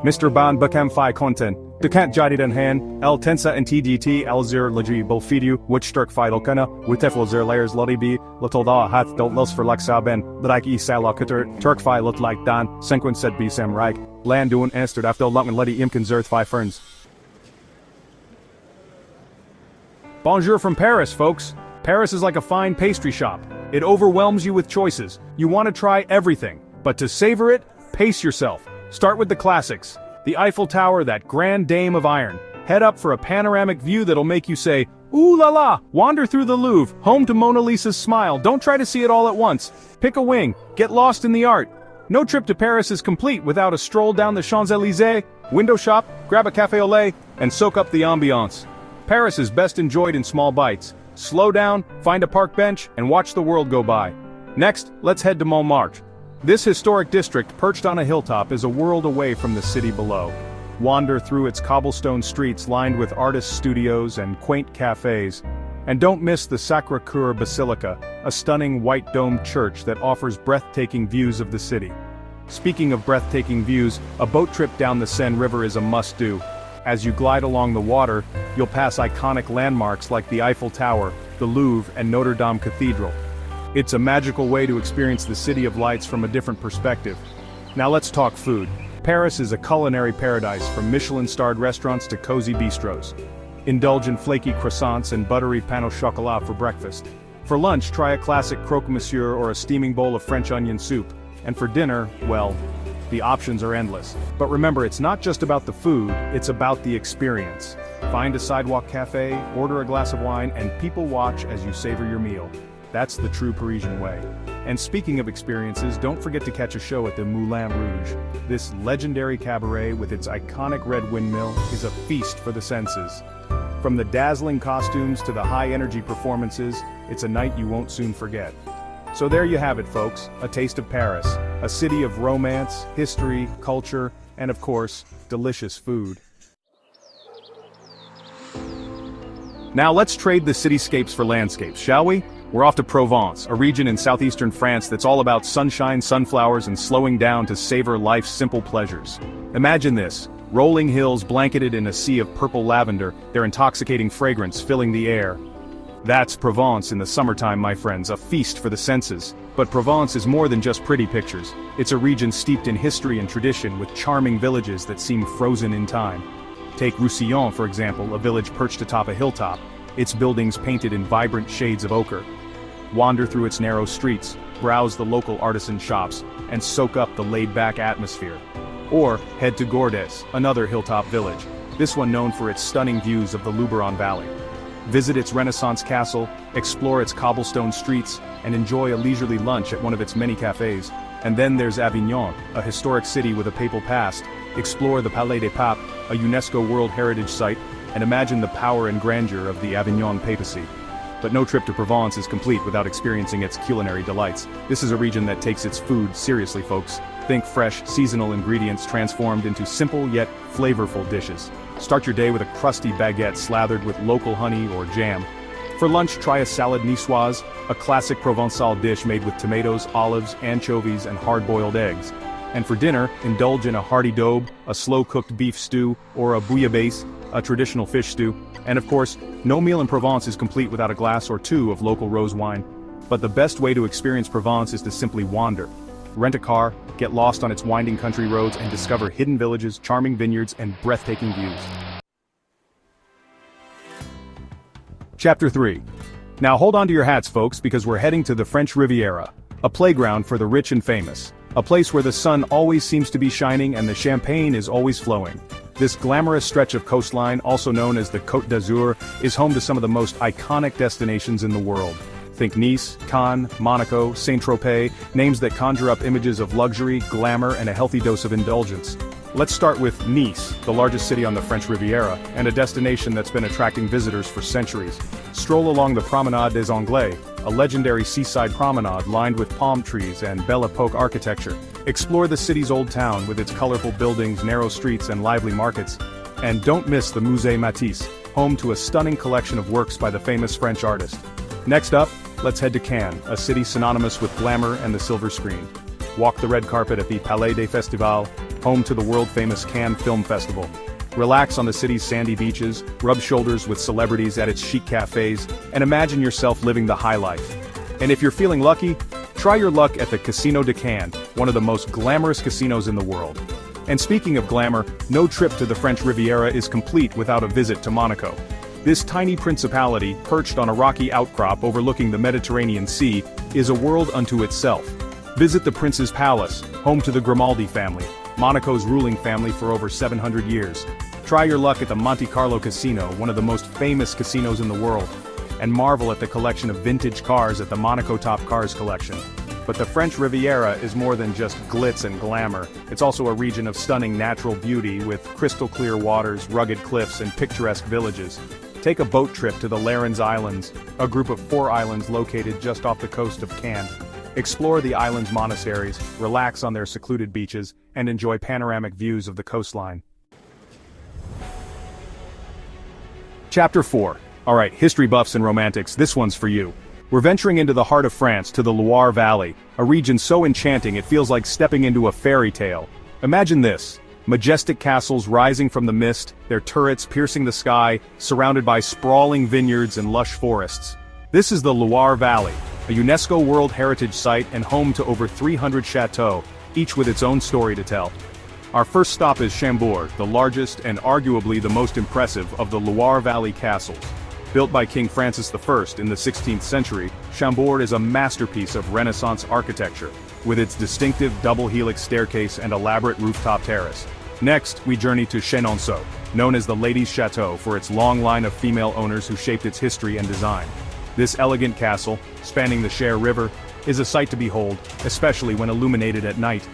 Mr. Ban Bakam Fi Content, Dekant Jadidan Han, El Tensa and TGT Elzir Laji Bolfidu, Wichturk Fi Lokana, Witefel Zer Layers Lodibi, Lotolda Hath Don't Los for Laxaben, Ladak E Salakuter, Turk Fi Lot Like Dan, Senquin Said B Sam Reich, Landun Esterd Aftel Lutman Letty Imkin Zerth Fi Ferns. Bonjour from Paris, folks. Paris is like a fine pastry shop. It overwhelms you with choices. You want to try everything. But to savor it, pace yourself. Start with the classics. The Eiffel Tower, that grand dame of iron. Head up for a panoramic view that'll make you say, ooh la la! Wander through the Louvre, home to Mona Lisa's smile. Don't try to see it all at once. Pick a wing. Get lost in the art. No trip to Paris is complete without a stroll down the Champs-Élysées, window shop, grab a café au lait, and soak up the ambiance. Paris is best enjoyed in small bites. Slow down, find a park bench, and watch the world go by. Next, let's head to Montmartre. This historic district, perched on a hilltop, is a world away from the city below. Wander through its cobblestone streets lined with artist studios and quaint cafes. And don't miss the Sacré-Cœur Basilica, a stunning white-domed church that offers breathtaking views of the city. Speaking of breathtaking views, a boat trip down the Seine River is a must-do. As you glide along the water, you'll pass iconic landmarks like the Eiffel Tower, the Louvre, and Notre Dame Cathedral. It's a magical way to experience the City of Lights from a different perspective. Now let's talk food. Paris is a culinary paradise, from Michelin-starred restaurants to cozy bistros. Indulge in flaky croissants and buttery pain au chocolat for breakfast. For lunch, try a classic croque monsieur or a steaming bowl of French onion soup. And for dinner, well, the options are endless. But remember, it's not just about the food, it's about the experience. Find a sidewalk cafe, order a glass of wine, and people watch as you savor your meal. That's the true Parisian way. And speaking of experiences, don't forget to catch a show at the Moulin Rouge. This legendary cabaret with its iconic red windmill is a feast for the senses. From the dazzling costumes to the high-energy performances, it's a night you won't soon forget. So there you have it, folks, a taste of Paris, a city of romance, history, culture, and of course, delicious food. Now let's trade the cityscapes for landscapes, shall we? We're off to Provence, a region in southeastern France that's all about sunshine, sunflowers, and slowing down to savor life's simple pleasures. Imagine this, rolling hills blanketed in a sea of purple lavender, their intoxicating fragrance filling the air. That's Provence in the summertime, my friends, a feast for the senses. But Provence is more than just pretty pictures. It's a region steeped in history and tradition with charming villages that seem frozen in time. Take Roussillon, for example, a village perched atop a hilltop, its buildings painted in vibrant shades of ochre. Wander through its narrow streets, browse the local artisan shops, and soak up the laid-back atmosphere. Or head to Gordes, another hilltop village, this one known for its stunning views of the Luberon Valley. Visit its Renaissance castle, explore its cobblestone streets, and enjoy a leisurely lunch at one of its many cafes. And then there's Avignon, a historic city with a papal past. Explore the Palais des Papes, a UNESCO World Heritage Site, and imagine the power and grandeur of the Avignon papacy. But no trip to Provence is complete without experiencing its culinary delights. This is a region that takes its food seriously, folks. Think fresh, seasonal ingredients transformed into simple yet flavorful dishes. Start your day with a crusty baguette slathered with local honey or jam. For lunch, try a salad niçoise, a classic Provençal dish made with tomatoes, olives, anchovies, and hard-boiled eggs. And for dinner, indulge in a hearty daube, a slow-cooked beef stew, or a bouillabaisse, a traditional fish stew. And of course, no meal in Provence is complete without a glass or two of local rose wine. But the best way to experience Provence is to simply wander. Rent a car, get lost on its winding country roads, and discover hidden villages, charming vineyards, and breathtaking views. Chapter 3. Now hold on to your hats, folks, because we're heading to the French Riviera, a playground for the rich and famous. A place where the sun always seems to be shining and the champagne is always flowing. This glamorous stretch of coastline, also known as the Côte d'Azur, is home to some of the most iconic destinations in the world. Think Nice, Cannes, Monaco, Saint-Tropez, names that conjure up images of luxury, glamour, and a healthy dose of indulgence. Let's start with Nice, the largest city on the French Riviera, and a destination that's been attracting visitors for centuries. Stroll along the Promenade des Anglais, a legendary seaside promenade lined with palm trees and Belle Epoque architecture. Explore the city's old town with its colorful buildings, narrow streets, and lively markets. And don't miss the Musée Matisse, home to a stunning collection of works by the famous French artist. Next up, let's head to Cannes, a city synonymous with glamour and the silver screen. Walk the red carpet at the Palais des Festivals, home to the world-famous Cannes Film Festival. Relax on the city's sandy beaches, rub shoulders with celebrities at its chic cafes, and imagine yourself living the high life. And if you're feeling lucky, try your luck at the Casino de Cannes, one of the most glamorous casinos in the world. And speaking of glamour, no trip to the French Riviera is complete without a visit to Monaco. This tiny principality, perched on a rocky outcrop overlooking the Mediterranean Sea, is a world unto itself. Visit the Prince's Palace, home to the Grimaldi family, Monaco's ruling family for over 700 years. Try your luck at the Monte Carlo Casino, one of the most famous casinos in the world, and marvel at the collection of vintage cars at the Monaco Top Cars collection. But the French Riviera is more than just glitz and glamour. It's also a region of stunning natural beauty with crystal-clear waters, rugged cliffs, and picturesque villages. Take a boat trip to the Larens Islands, a group of 4 islands located just off the coast of Cannes. Explore the islands' monasteries, relax on their secluded beaches, and enjoy panoramic views of the coastline. Chapter 4. Alright, history buffs and romantics, this one's for you. We're venturing into the heart of France to the Loire Valley, a region so enchanting it feels like stepping into a fairy tale. Imagine this. Majestic castles rising from the mist, their turrets piercing the sky, surrounded by sprawling vineyards and lush forests. This is the Loire Valley, a UNESCO World Heritage Site and home to over 300 chateaux, each with its own story to tell. Our first stop is Chambord, the largest and arguably the most impressive of the Loire Valley castles. Built by King Francis I in the 16th century, Chambord is a masterpiece of Renaissance architecture, with its distinctive double-helix staircase and elaborate rooftop terrace. Next, we journey to Chenonceau, known as the Ladies' Chateau for its long line of female owners who shaped its history and design. This elegant castle, spanning the Cher River, is a sight to behold, especially when illuminated at night.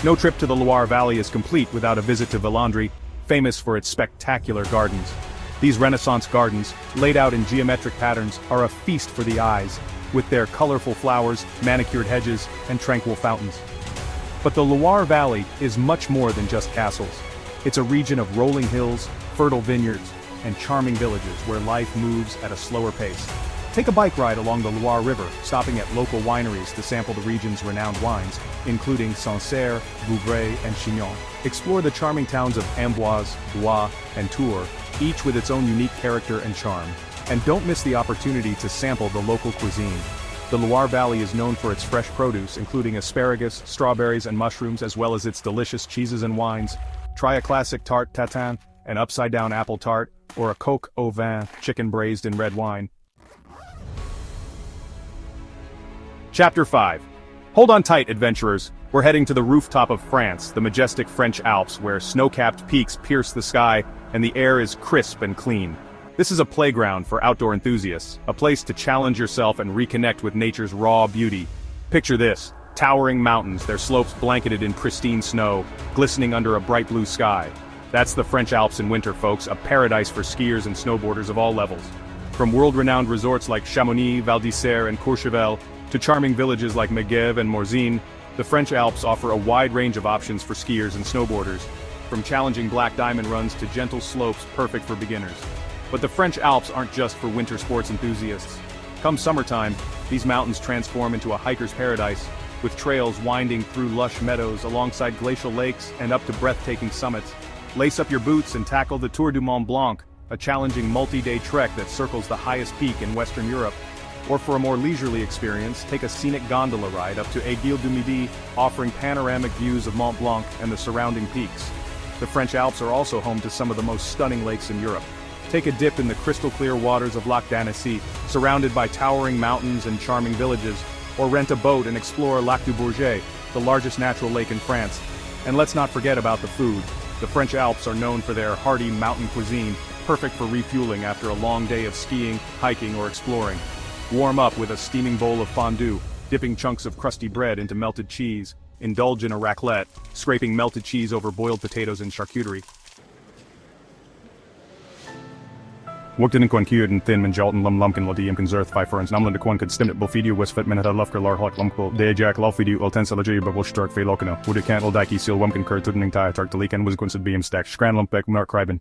No trip to the Loire Valley is complete without a visit to Villandry, famous for its spectacular gardens. These Renaissance gardens, laid out in geometric patterns, are a feast for the eyes, with their colorful flowers, manicured hedges, and tranquil fountains. But the Loire Valley is much more than just castles. It's a region of rolling hills, fertile vineyards, and charming villages where life moves at a slower pace. Take a bike ride along the Loire River, stopping at local wineries to sample the region's renowned wines, including Sancerre, Vouvray, and Chinon. Explore the charming towns of Amboise, Blois, and Tours, each with its own unique character and charm. And don't miss the opportunity to sample the local cuisine. The Loire Valley is known for its fresh produce, including asparagus, strawberries, and mushrooms, as well as its delicious cheeses and wines. Try a classic tarte tatin, an upside-down apple tart, or a coq au vin, chicken braised in red wine. Chapter 5. Hold on tight, adventurers. We're heading to the rooftop of France, the majestic French Alps, where snow-capped peaks pierce the sky, and the air is crisp and clean. This is a playground for outdoor enthusiasts, a place to challenge yourself and reconnect with nature's raw beauty. Picture this, towering mountains, their slopes blanketed in pristine snow, glistening under a bright blue sky. That's the French Alps in winter, folks, a paradise for skiers and snowboarders of all levels. From world-renowned resorts like Chamonix, Val d'Isère, and Courchevel, to charming villages like Megève and Morzine, the French Alps offer a wide range of options for skiers and snowboarders, from challenging black diamond runs to gentle slopes perfect for beginners. But the French Alps aren't just for winter sports enthusiasts. Come summertime, these mountains transform into a hiker's paradise, with trails winding through lush meadows alongside glacial lakes and up to breathtaking summits. Lace up your boots and tackle the Tour du Mont Blanc, a challenging multi-day trek that circles the highest peak in Western Europe. Or for a more leisurely experience, take a scenic gondola ride up to Aiguille du Midi, offering panoramic views of Mont Blanc and the surrounding peaks. The French Alps are also home to some of the most stunning lakes in Europe. Take a dip in the crystal-clear waters of Lac d'Annecy, surrounded by towering mountains and charming villages, or rent a boat and explore Lac du Bourget, the largest natural lake in France. And let's not forget about the food. The French Alps are known for their hearty mountain cuisine, perfect for refueling after a long day of skiing, hiking, or exploring. Warm up with a steaming bowl of fondue, dipping chunks of crusty bread into melted cheese. Indulge in a raclette, scraping melted cheese over boiled potatoes and charcuterie. Wogten en kwan en thin men jalten lumken lodi im conserth fiferens namlen de kwan could stimmet bofidio westfit minute lufker lar hot lumko de jack lofidio ultensology but will stark fe lokano would it can't dike seal wumken kurt tudning tie tark deliken was gunsid beam stack scran lumpek mark kriben.